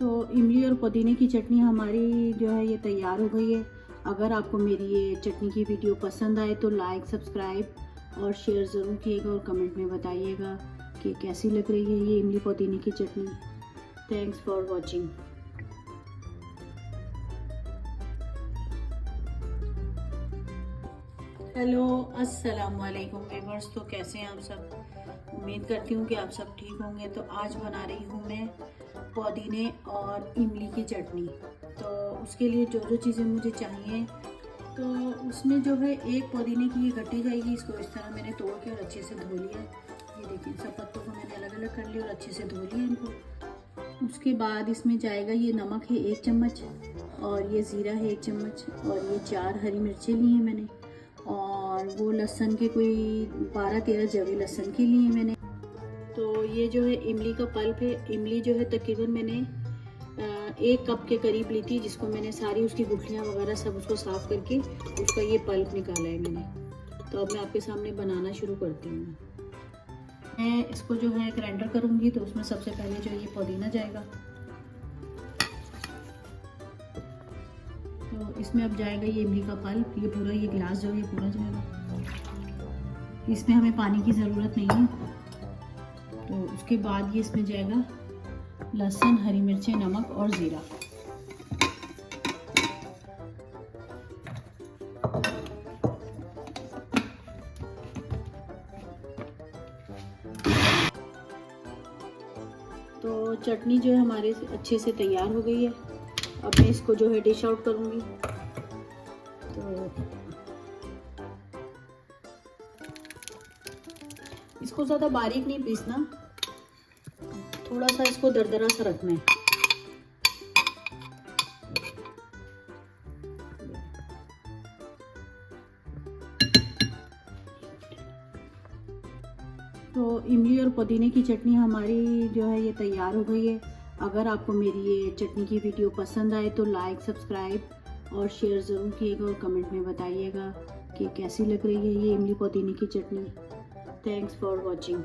तो इमली और पुदीने की चटनी हमारी जो है ये तैयार हो गई है। अगर आपको मेरी ये चटनी की वीडियो पसंद आए तो लाइक, सब्सक्राइब और शेयर ज़रूर कीजिएगा और कमेंट में बताइएगा कि कैसी लग रही है ये इमली पुदीने की चटनी। Thanks for watching. हेलो, अस्सलाम वालेकुम व्यूअर्स। तो कैसे हैं आप सब? उम्मीद करती हूँ कि आप सब ठीक होंगे। तो आज बना रही हूँ मैं पुदीने और इमली की चटनी। तो उसके लिए जो जो चीज़ें मुझे चाहिए, तो उसमें जो है एक पुदीने की ये गट्टी जाएगी। इसको इस तरह मैंने तोड़ के और अच्छे से धो लिया। ये देखिए, सब पत्तों को मैंने अलग अलग कर लिया और अच्छे से धो लिया इनको। उसके बाद इसमें जाएगा ये नमक है 1 चम्मच, और ये ज़ीरा है 1 चम्मच, और ये 4 हरी मिर्चें ली हैं मैंने, और वो लहसुन के कोई 12-13 जवे लहसुन के लिए मैंने। तो ये जो है इमली का पल्प है। इमली जो है तकरीबन मैंने 1 कप के करीब ली थी, जिसको मैंने सारी उसकी गुठलियाँ वगैरह सब उसको साफ़ करके उसका ये पल्प निकाला है मैंने। तो अब मैं आपके सामने बनाना शुरू करती हूँ। मैं इसको जो है ग्राइंडर करूँगी। तो उसमें सबसे पहले जो ये पुदीना जाएगा, तो इसमें अब जाएगा ये इमली का पल्प। ये पूरा ये गिलास जो है ये पूरा जाएगा। इसमें हमें पानी की ज़रूरत नहीं है। तो उसके बाद ये इसमें जाएगा लहसुन, हरी मिर्चें, नमक और ज़ीरा। तो चटनी जो है हमारे अच्छे से तैयार हो गई है। अब मैं इसको जो है डिश आउट करूँगी। तो इसको ज़्यादा बारीक नहीं पीसना, थोड़ा सा इसको दरदरा सा रखना है। तो इमली और पुदीने की चटनी हमारी जो है ये तैयार हो गई है। अगर आपको मेरी ये चटनी की वीडियो पसंद आए तो लाइक, सब्सक्राइब और शेयर ज़रूर कीजिएगा और कमेंट में बताइएगा कि कैसी लग रही है ये इमली पुदीने की चटनी। Thanks for watching.